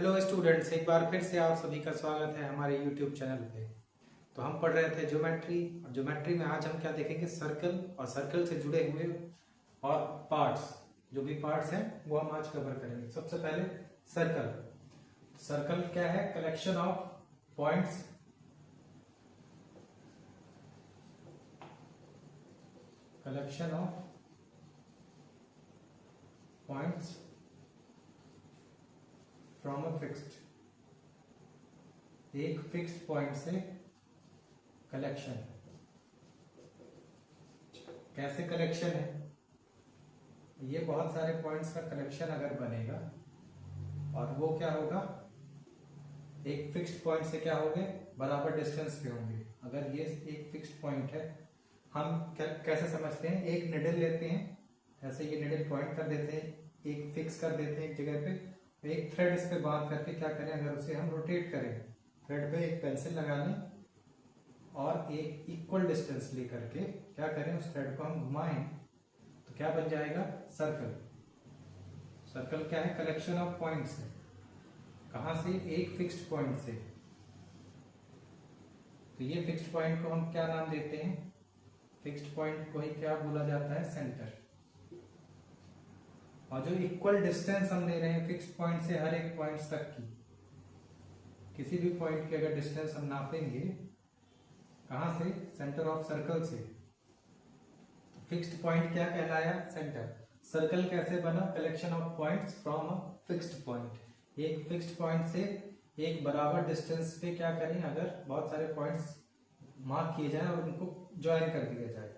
Hello students, एक बार फिर से आप सभी का स्वागत है हमारे यूट्यूब चैनल पे। तो हम पढ़ रहे थे ज्योमेट्री, और ज्योमेट्री में आज हम क्या देखेंगे, सर्कल और सर्कल से जुड़े हुए और पार्ट्स, जो भी पार्ट्स हैं वो हम आज कवर करेंगे। सबसे पहले सर्कल। सर्कल क्या है? Collection of points from a fixed, एक फिक्स्ड पॉइंट से कलेक्शन। कैसे कलेक्शन है? ये बहुत सारे पॉइंट्स का कलेक्शन अगर बनेगा और वो क्या होगा, एक फिक्स्ड पॉइंट से क्या होंगे, बराबर डिस्टेंस पे होंगे। अगर ये एक फिक्स्ड पॉइंट है, हम कैसे समझते हैं, एक निडल लेते हैं, ऐसे ये निडल पॉइंट कर देते हैं, एक फिक्स कर देते हैं एक जगह पे, एक थ्रेड इस पे बांध करके क्या करें, अगर उसे हम रोटेट करें, थ्रेड पे एक पेंसिल लगा लें और एक इक्वल डिस्टेंस लेकर के क्या करें, उस थ्रेड को हम घुमाएं तो क्या बन जाएगा, सर्कल। सर्कल क्या है? कलेक्शन ऑफ पॉइंट्स है। कहां से? एक फिक्स्ड पॉइंट से। तो ये फिक्स्ड पॉइंट को हम क्या नाम देते हैं? फिक्स्ड पॉइंट को ही क्या बोला जाता है? सेंटर। और जो इक्वल डिस्टेंस हम ले रहे हैं फिक्स्ड पॉइंट से हर एक पॉइंट तक की, किसी भी पॉइंट की अगर डिस्टेंस हम नापेंगे, कहां से? सेंटर ऑफ सर्कल से। फिक्स्ड पॉइंट क्या कहलाया? सेंटर। सर्कल कैसे बना? Collection of points from a fixed point. एक फिक्स्ड पॉइंट से एक बराबर डिस्टेंस पे क्या करें, अगर बहुत सारे पॉइंट्स मार्क किए जाए और उनको ज्वाइन कर दिया जाए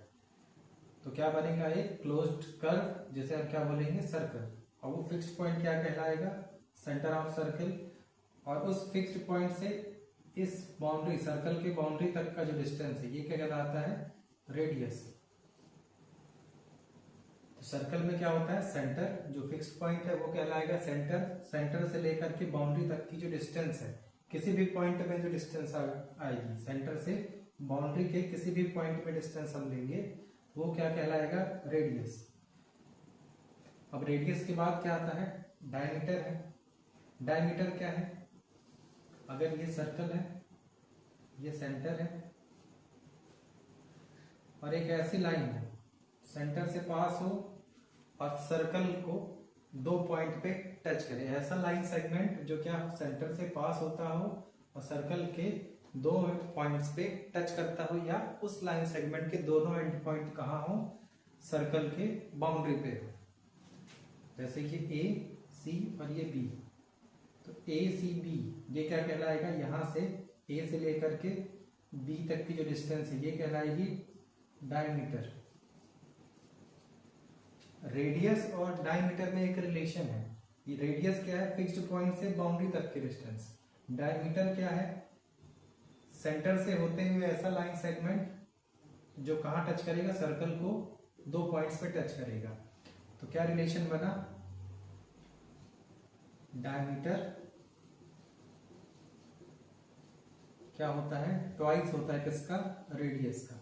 तो क्या बनेगा, एक क्लोज्ड कर्व, जिसे हम क्या बोलेंगे, सर्कल। और वो फिक्स्ड पॉइंट क्या कहलाएगा? Centre of circle. और उस फिक्स्ड पॉइंट से इस बाउंड्री, सर्कल के बाउंड्री तक का जो डिस्टेंस है, ये क्या कहलाता है? रेडियस। तो सर्कल में क्या होता है? सेंटर, जो फिक्स्ड पॉइंट है वो कहलाएगा सेंटर। सेंटर से लेकर के बाउंड्री तक की जो डिस्टेंस है, किसी भी पॉइंट में जो डिस्टेंस आएगी, सेंटर से बाउंड्री के किसी भी पॉइंट में डिस्टेंस हम लेंगे, वो क्या कहलाएगा? रेडियस। अब रेडियस के बाद क्या आता है? डायमीटर है। डायमीटर क्या है? अगर ये सर्कल है, ये सेंटर है, और एक ऐसी लाइन है सेंटर से पास हो और सर्कल को दो पॉइंट पे टच करे, ऐसा लाइन सेगमेंट जो क्या सेंटर से पास होता हो और सर्कल के दो पॉइंट्स पे टच करता हो, या उस लाइन सेगमेंट के दोनों एंड पॉइंट कहाँ हो, सर्कल के बाउंड्री पे हो। जैसे कि ए सी और ये बी, तो ए सी बी ये क्या कहलाएगा? यहां से ए से लेकर के बी तक की जो डिस्टेंस है ये कहलाएगी डायमीटर। रेडियस और डायमीटर में एक रिलेशन है। ये रेडियस क्या है? फिक्स्ड पॉइंट से बाउंड्री तक की डिस्टेंस। डायमीटर क्या है? सेंटर से होते हुए ऐसा लाइन सेगमेंट जो कहां टच करेगा, सर्कल को दो पॉइंट्स पे टच करेगा। तो क्या रिलेशन बना? डायमीटर क्या होता है? ट्वाइस होता है किसका? रेडियस का।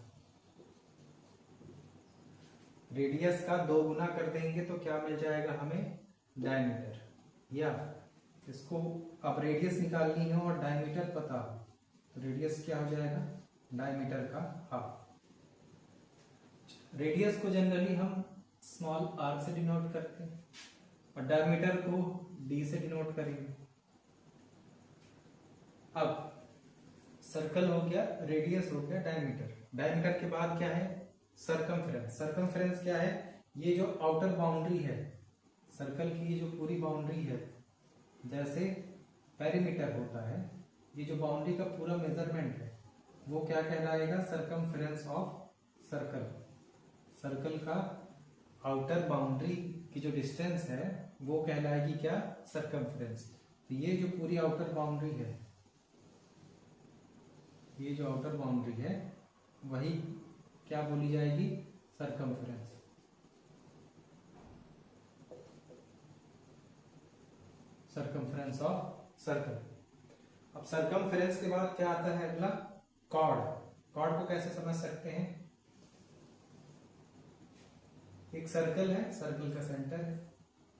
रेडियस का दो गुना कर देंगे तो क्या मिल जाएगा हमें? डायमीटर। या इसको अब रेडियस निकालनी हो और डायमीटर पता हो तो रेडियस क्या हो जाएगा? डायमीटर का हाफ। रेडियस को जनरली हम स्मॉल आर से डिनोट करते हैं और डायमीटर को डी से डिनोट करेंगे। अब सर्कल हो गया, रेडियस हो गया, डायमीटर। डायमीटर के बाद क्या है? सर्कमफ्रेंस। सर्कमफ्रेंस क्या है? ये जो आउटर बाउंड्री है सर्कल की, ये जो पूरी बाउंड्री है, जैसे पेरीमीटर होता है, ये जो बाउंड्री का पूरा मेजरमेंट है वो क्या कहलाएगा? Circumference of circle. सर्कल का आउटर बाउंड्री की जो डिस्टेंस है वो कहलाएगी क्या? सर्कमफ्रेंस। तो ये जो पूरी आउटर बाउंड्री है, ये जो आउटर बाउंड्री है वही क्या बोली जाएगी? सर्कमफ्रेंस। Circumference of circle. अब सर्कमफ्रेंस के बाद क्या आता है अगला? कॉर्ड। कॉर्ड को कैसे समझ सकते हैं? एक सर्कल है, सर्कल का सेंटर है।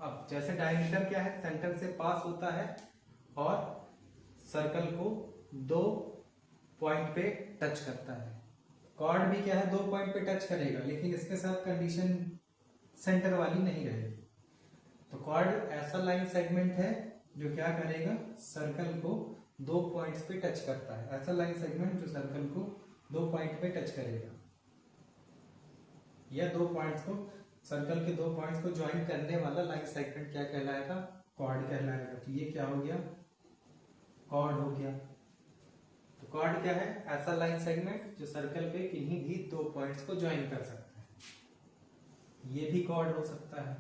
अब जैसे डायमीटर क्या है? सेंटर से पास होता है और सर्कल को 2 पॉइंट पे टच करता है। कॉर्ड भी क्या है, 2 पॉइंट पे टच करेगा, लेकिन इसके साथ कंडीशन सेंटर वाली नहीं रहेगी। तो कॉर्ड ऐसा लाइन सेगमेंट है जो क्या करेगा, सर्कल को 2 पॉइंट्स पे टच करता है। ऐसा लाइन सेगमेंट जो सर्कल को 2 पॉइंट पे टच करेगा, या 2 पॉइंट्स को, सर्कल के 2 पॉइंट्स को ज्वाइन करने वाला लाइन सेगमेंट क्या कहलाएगा, कॉर्ड कहलाएगा। तो ये क्या हो गया, कॉर्ड हो गया। तो कॉर्ड क्या है, ऐसा लाइन सेगमेंट जो सर्कल पे किन्हीं भी 2 पॉइंट्स को ज्वाइन कर सकता है। ये भी कॉर्ड हो सकता है,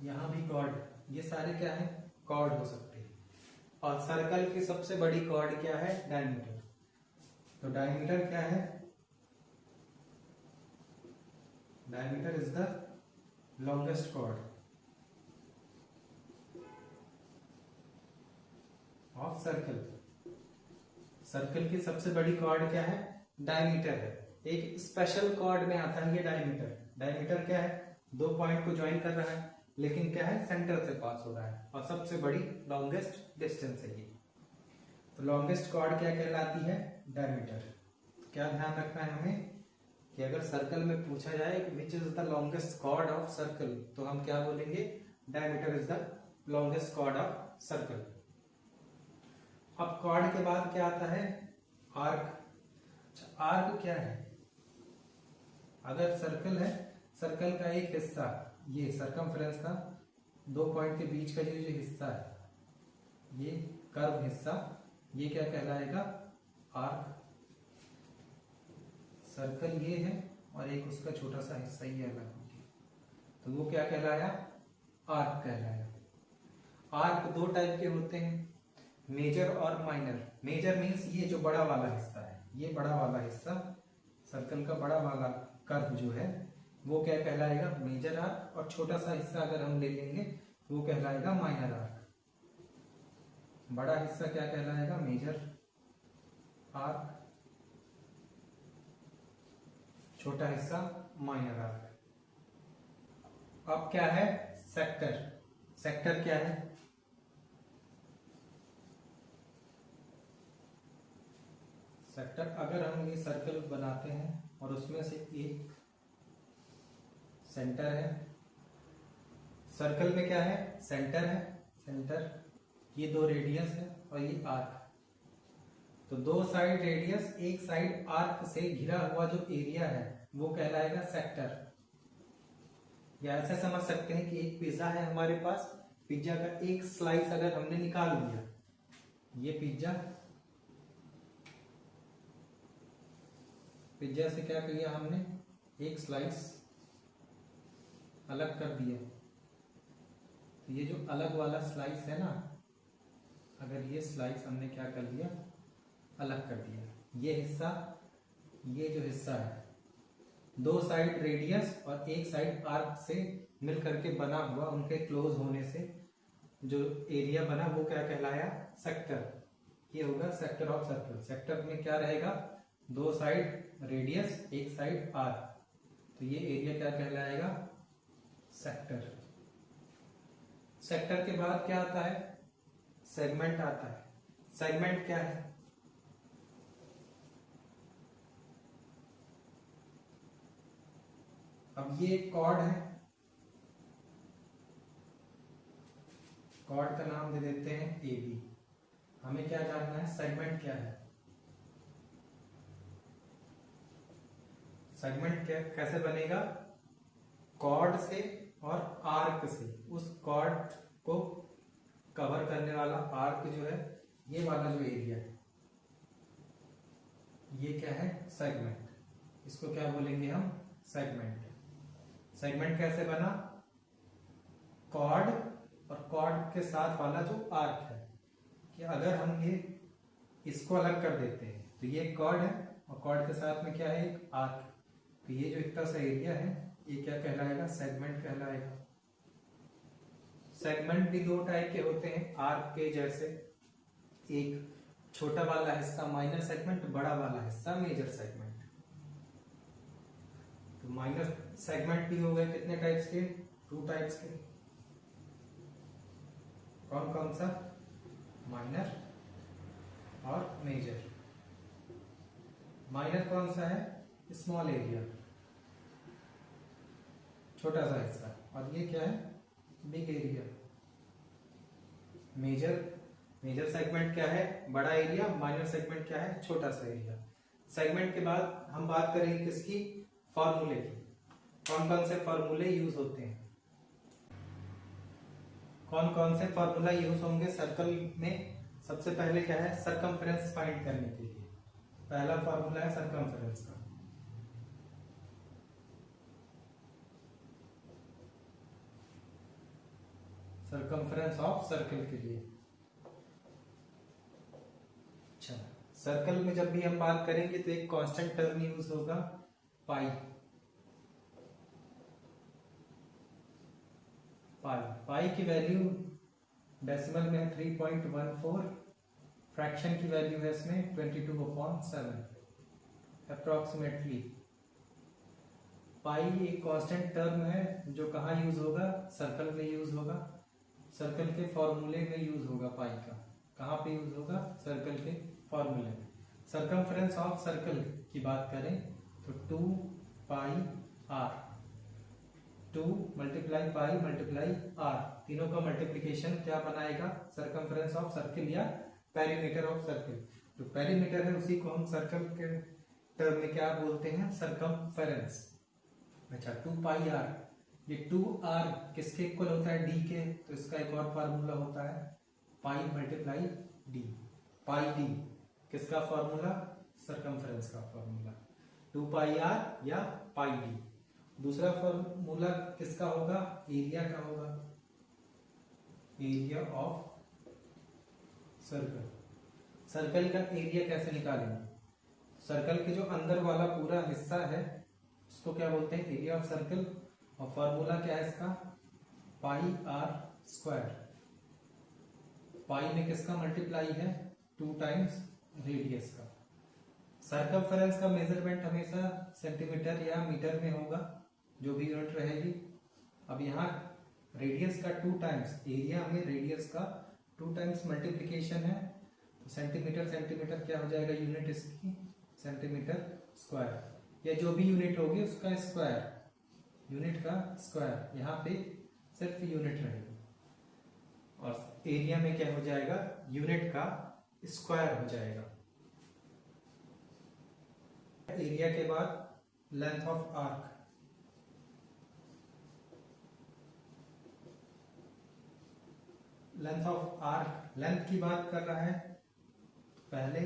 यहां भी कॉर्ड, ये सारे क्या है, कॉर्ड हो सकते हैं। और सर्कल की सबसे बड़ी कॉर्ड क्या है, डायमीटर। तो डायमीटर क्या है, diameter is the longest chord of circle. Circle की सबसे बड़ी कॉर्ड क्या है, डायमीटर है। एक स्पेशल कॉर्ड में आता है ये डायमीटर। डायमीटर क्या है, 2 पॉइंट को ज्वाइन कर रहा है, लेकिन क्या है, सेंटर से पास हो रहा है, और सबसे बड़ी लॉन्गेस्ट डिस्टेंस है ये। तो लॉन्गेस्ट कॉर्ड क्या कहलाती है, डायमीटर। तो क्या ध्यान रखना है हमें कि अगर सर्कल में पूछा जाए which is the longest chord of circle, तो हम क्या बोलेंगे, diameter is the longest chord of circle. अब कॉर्ड के बाद क्या आता है, आर्क। अच्छा, आर्क क्या है, अगर सर्कल है, सर्कल का एक हिस्सा, ये सरकमफ्रेंस का 2 पॉइंट के बीच का जो हिस्सा है, ये कर्व हिस्सा, ये क्या कहलाएगा, आर्क। सर्कल ये है और एक उसका छोटा सा हिस्सा ये अलग हो गया, तो वो क्या कहलाया, आर्क कहलाया। आर्क 2 टाइप के होते हैं, मेजर और माइनर। मेजर मीन्स ये जो बड़ा वाला हिस्सा है, ये बड़ा वाला हिस्सा, सर्कल का बड़ा वाला कर्व जो है, वो क्या कहलाएगा, मेजर आर्क। और छोटा सा हिस्सा अगर हम ले लेंगे वो कहलाएगा माइनर आर्क। बड़ा हिस्सा क्या कहलाएगा, मेजर आर्क, छोटा हिस्सा माइनर आर्क। अब क्या है, सेक्टर। सेक्टर क्या है, सेक्टर अगर हम ये सर्कल बनाते हैं और उसमें से एक सेंटर है, सर्कल में क्या है, सेंटर है, सेंटर, ये 2 रेडियस है और ये आर्क। तो 2 साइड रेडियस, एक साइड आर्क से घिरा हुआ जो एरिया है वो कहलाएगा सेक्टर। या ऐसे समझ सकते हैं कि एक पिज्जा है हमारे पास, पिज्जा का एक स्लाइस अगर हमने निकाल लिया, ये पिज्जा से क्या किया हमने, एक स्लाइस अलग कर दिया। तो ये जो अलग वाला स्लाइस है ना, अगर ये स्लाइस हमने क्या कर दिया, अलग कर दिया, ये हिस्सा, ये जो हिस्सा है, 2 साइड रेडियस और एक साइड आर्क से मिल करके बना हुआ, उनके क्लोज होने से जो एरिया बना वो क्या कहलाया, सेक्टर। ये होगा सेक्टर ऑफ सर्कल। सेक्टर में क्या रहेगा, 2 साइड रेडियस, एक साइड आर्क, तो ये एरिया क्या कहलाएगा, सेक्टर। सेक्टर के बाद क्या आता है, सेगमेंट आता है। सेगमेंट क्या है, अब ये कॉर्ड है, कॉर्ड का नाम दे देते हैं ए बी। हमें क्या जानना है, सेगमेंट क्या है। सेगमेंट कैसे बनेगा, कॉर्ड से और आर्क से, उस कॉर्ड को कवर करने वाला आर्क जो है, ये वाला जो एरिया है, ये क्या है, सेगमेंट। इसको क्या बोलेंगे हम, सेगमेंट। सेगमेंट कैसे बना, कॉर्ड और कॉर्ड के साथ वाला जो आर्क है, कि अगर हम ये इसको अलग कर देते हैं तो ये कॉर्ड है और कॉर्ड के साथ में क्या है, एक आर्क। तो ये जो इतना सा एरिया है ये क्या कहलाएगा, सेगमेंट कहलाएगा। सेगमेंट भी 2 टाइप के होते हैं, आर्क के जैसे, एक छोटा वाला हिस्सा माइनर सेगमेंट, बड़ा वाला हिस्सा मेजर सेगमेंट। तो माइनर सेगमेंट भी हो गए कितने टाइप्स के, 2 टाइप्स के। कौन कौन सा, माइनर और मेजर। माइनर कौन सा है? स्मॉल एरिया, छोटा सा हिस्सा, और ये क्या है? Big area. मेजर सेगमेंट क्या है? बड़ा एरिया। माइनर सेगमेंट क्या है? छोटा सा एरिया। सेगमेंट के बाद हम बात करेंगे किसकी? फॉर्मूले की। कौन कौन से फॉर्मूले यूज होते हैं? कौन कौन से फॉर्मूला यूज होंगे सर्कल में? सबसे पहले क्या है? सरकमफ्रेंस फाइंड करने के लिए पहला फॉर्मूला है सरकमफ्रेंस का। सरकमफ्रेंस ऑफ सर्कल के लिए। अच्छा, सर्कल में जब भी हम बात करेंगे तो एक कांस्टेंट टर्म यूज होगा, पाई। पाई की वैल्यू डेसिमल में है 3.14, फ्रैक्शन की वैल्यू है इसमें 22/7 अप्रोक्सीमेटली। पाई एक कांस्टेंट टर्म है जो कहाँ यूज होगा? सर्कल में यूज होगा। सर्कल के फॉर्मूले में यूज होगा पाई का। कहाँ पे यूज होगा? सर्कल के फॉर्मूले में। सरकमफ्रेंस ऑफ सर्कल की बात करें तो 2 pi r, 2 multiply pi multiply r, तीनों का मल्टीप्लीकेशन क्या बनाएगा? सरकमफ्रेंस ऑफ सर्कल या पेरीमीटर ऑफ सर्कल। जो पेरीमीटर है उसी को हम सर्कल के टर्म में क्या बोलते हैं? सरकमफेरेंस। अच्छा, 2 पाई आर, ये 2r किसके इक्वल होता है? d के। तो इसका एक और फार्मूला होता है पाई मल्टीप्लाई d। पाई d किसका फार्मूला? सरकमफ्रेंस का फार्मूला। 2 पाई r या पाई d। दूसरा फार्मूला किसका होगा? एरिया का होगा, एरिया ऑफ सर्कल। सर्कल का एरिया कैसे निकालेंगे? सर्कल के जो अंदर वाला पूरा हिस्सा है उसको क्या बोलते हैं? Area of circle. और फॉर्मूला क्या है इसका? पाई आर स्क्वायर। पाई में किसका मल्टीप्लाई है? 2 टाइम्स रेडियस का। सर्कमफेरेंस का मेजरमेंट हमेशा सेंटीमीटर या मीटर में होगा, जो भी यूनिट रहेगी। अब यहाँ रेडियस का 2 टाइम्स, एरिया में रेडियस का 2 टाइम्स मल्टीप्लीकेशन है, तो सेंटीमीटर सेंटीमीटर क्या हो जाएगा? यूनिट इसकी सेंटीमीटर स्क्वायर। या जो भी यूनिट होगी उसका स्क्वायर, यूनिट का स्क्वायर। यहाँ पे सिर्फ यूनिट रहेगी और एरिया में क्या हो जाएगा? यूनिट का स्क्वायर हो जाएगा। एरिया के बाद length of arc. Length of arc, length की बात कर रहा है पहले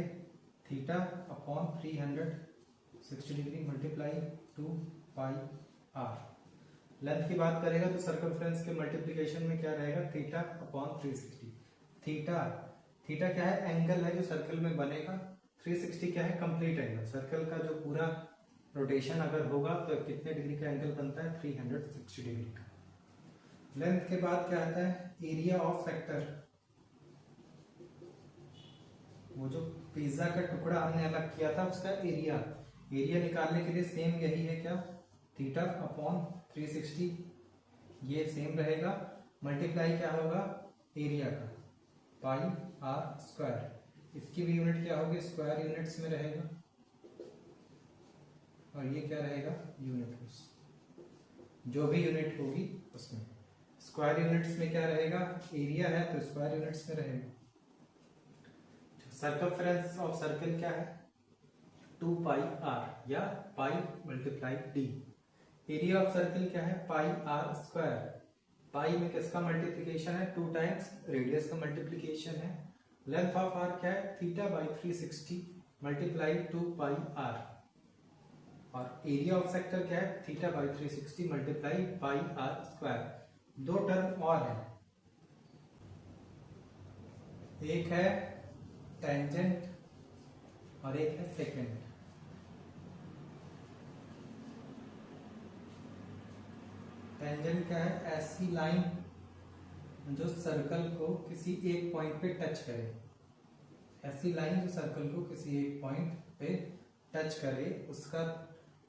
theta upon 360 degree multiply 2 pi R. Length की बात करेगा तो सर्कमफ्रेंस के मल्टीप्लिकेशन में क्या रहेगा? Theta upon 360। थीटा क्या है? एंगल है जो सर्कल में बनेगा। 360 क्या है? Complete angle. सर्कल का जो पूरा रोटेशन अगर होगा तो कितने डिग्री का एंगल बनता है? 360 डिग्री का। लेंथ के बाद क्या आता है? Area of sector. वो जो पिज्जा का टुकड़ा हमने अलग किया था उसका एरिया। एरिया निकालने के लिए सेम यही है क्या? थीटा अपॉन 360, ये सेम रहेगा। मल्टीप्लाई क्या होगा? एरिया का पाई आर स्क्वायर। इसकी भी यूनिट क्या होगी? स्क्वायर यूनिट्स में रहेगा। और ये क्या रहेगा? यूनिट। जो भी यूनिट होगी उसमें स्क्वायर यूनिट्स में क्या रहेगा? एरिया है तो स्क्वायर यूनिट्स में रहेगा। सर्कमफ्रेंस ऑफ सर्कल क्या है? 2 पाई आर या पाई multiply D. Area of circle क्या है? पाई आर स्क्वायर। पाई में किसका मल्टीप्लिकेशन है? 2 टाइम्स रेडियस का मल्टीप्लिकेशन है। लेंथ ऑफ आर क्या है? Theta by 360 multiply 2 pi R. और एरिया ऑफ सेक्टर क्या है? Theta by 360 multiply pi R square. 2 term और है, एक है टेंजेंट और एक है सेकेंड। टेंजेंट क्या है? ऐसी लाइन जो सर्कल को किसी एक पॉइंट पे टच करे। ऐसी लाइन जो सर्कल को किसी एक पॉइंट पे टच करे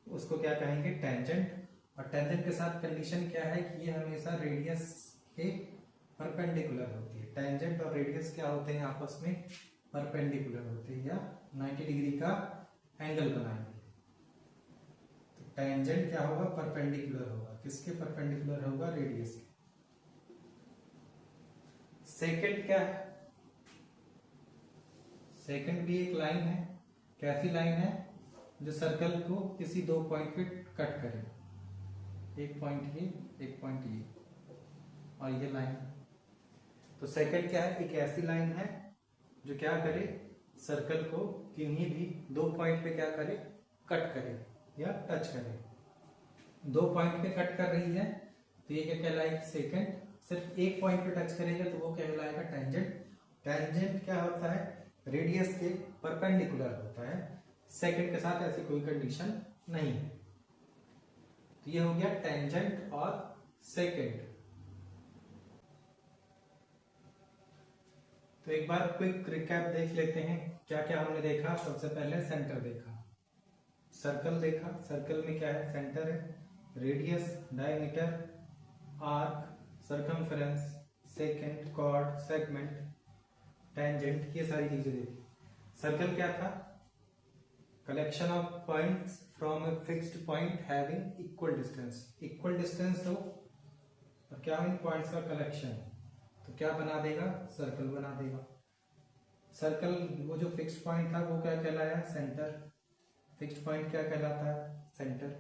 उसको क्या कहेंगे? टेंजेंट। और टेंजेंट के साथ कंडीशन क्या है कि ये हमेशा रेडियस के परपेंडिकुलर होती है। टेंजेंट और रेडियस क्या होते हैं, आपस में परपेंडिकुलर होते हैं या 90 डिग्री का एंगल बनाएंगे। तो टेंजेंट क्या होगा, परपेंडिकुलर होगा। किसके परपेंडिकुलर होगा, रेडियस के। सेकंड क्या है, सेकंड भी एक लाइन है। कैसी लाइन है, जो सर्कल को किसी दो पॉइंट पे कट करे, एक पॉइंट ये, एक पॉइंट ये, और ये लाइन। तो सेकंड क्या है, एक ऐसी लाइन है जो क्या करे, सर्कल को किन्हीं भी दो पॉइंट पे क्या करे, कट करे या टच करे। दो पॉइंट पे कट कर रही है तो ये क्या कहलाएगी, सेकंड। सिर्फ एक पॉइंट पे टच करेगा तो वो कहलाएगा टेंजेंट। टेंजेंट क्या होता है, रेडियस के परपेंडिकुलर होता है। सेकंड के साथ ऐसी कोई कंडीशन नहीं है। तो ये हो गया टेंजेंट और सेकंड। तो एक बार क्विक रिकैप देख लेते हैं, क्या क्या हमने देखा। सबसे पहले सेंटर देखा, सर्कल देखा। सर्कल में क्या है, सेंटर है, radius, diameter, arc, circumference, secant, chord, segment, tangent, ये सारी चीजें देखी। सर्कल क्या था, collection of points from a fixed point having equal distance. Equal distance हो और क्या इन पॉइंट्स का कलेक्शन, तो क्या बना देगा, सर्कल बना देगा। सर्कल वो जो फिक्स्ड पॉइंट था वो क्या कहलाया, सेंटर। फिक्स्ड पॉइंट क्या कहलाता है, सेंटर।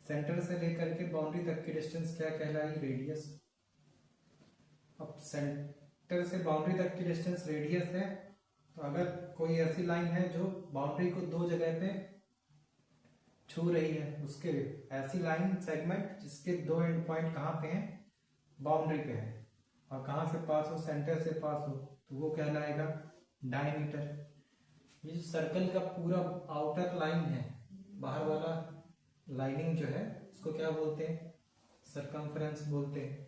सेंटर से लेकर के बाउंड्री तक की डिस्टेंस क्या कहलाई, रेडियस। अब सेंटर से बाउंड्री तक की डिस्टेंस रेडियस है, तो अगर कोई ऐसी लाइन है जो बाउंड्री को दो जगह पे छू रही है, उसके ऐसी लाइन सेगमेंट जिसके दो एंड पॉइंट कहाँ पे हैं, बाउंड्री पे है, और कहाँ से पास हो, सेंटर से पास हो, तो वो कहलाएगा डायमीटर। ये जो सर्कल का पूरा आउटर लाइन है, बाहर वाला लाइनिंग जो है, उसको क्या बोलते हैं, सर्कमफेरेंस बोलते हैं।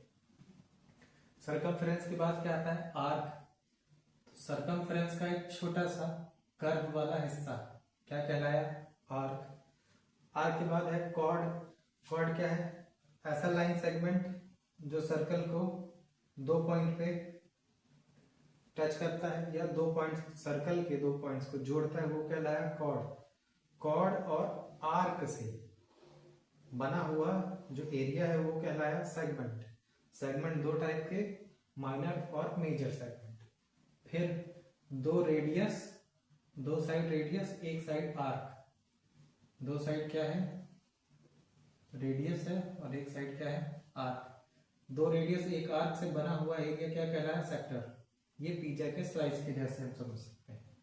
सर्कमफेरेंस के बाद क्या आता है, आर्क। तो सर्कमफेरेंस का एक छोटा सा कर्व वाला हिस्सा क्या कहलाया, आर्क। आर्क के बाद है कॉर्ड। कॉर्ड क्या है, ऐसा लाइन सेगमेंट जो सर्कल को दो पॉइंट पे टच करता है या दो पॉइंट, सर्कल के दो पॉइंट्स को जोड़ता है, वो कहलाया कॉर्ड। कॉर्ड और आर्क से बना हुआ जो एरिया है वो कहलाया सेगमेंट। सेगमेंट दो टाइप के, माइनर और मेजर सेगमेंट। फिर दो रेडियस, दो साइड रेडियस, एक साइड आर्क। दो साइड क्या है, रेडियस है, और एक साइड क्या है, आर्क। दो रेडियस एक आर्क से बना हुआ एरिया क्या कहलाया, सेक्टर। ये पिज्जा के स्लाइस के जैसे हम समझ सकते हैं।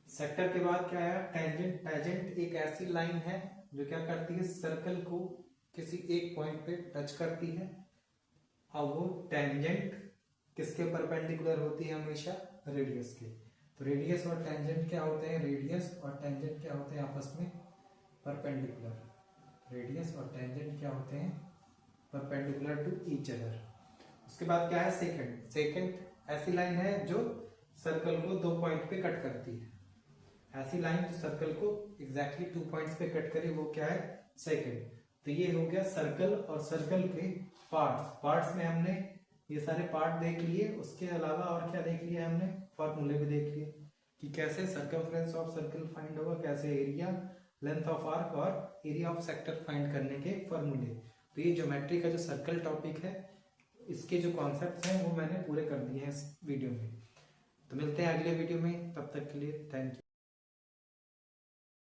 सेक्टर के बाद क्या है, टेंजेंट। टेंजेंट एक ऐसी लाइन है जो क्या करती है, सर्कल को किसी एक पॉइंट पे टच करती है। अब वो टेंजेंट किसके परपेंडिकुलर होती है, हमेशा रेडियस के। तो रेडियस और टेंजेंट क्या होते हैं, रेडियस और टेंजेंट क्या होते हैं, आपस में परपेंडिकुलर। रेडियस और टेंजेंट क्या होते हैं, परपेंडिकुलर टू ईच अदर। उसके बाद क्या है, सेकंड। सेकंड ऐसी लाइन है जो सर्कल को दो पॉइंट पे कट करती है। ऐसी लाइन जो सर्कल को एग्जैक्टली 2 पॉइंट्स पे कट करे, वो क्या है, सेकंड। तो ये हो गया सर्कल और सर्कल के पार्ट्स। पार्ट्स में हमने ये सारे पार्ट देख लिए। उसके अलावा और क्या देख लिया हमने, फॉर्मूले भी देख लिए कि कैसे सर्कमफ्रेंस ऑफ सर्कल फाइंड होगा, कैसे एरिया, लेंथ ऑफ आर्क और एरिया ऑफ सेक्टर फाइंड करने के फॉर्मूले। तो ये ज्योमेट्री का जो सर्कल टॉपिक है, इसके जो कॉन्सेप्ट्स हैं वो मैंने पूरे कर दिए हैं इस वीडियो में। तो मिलते हैं अगले वीडियो में, तब तक के लिए थैंक यू।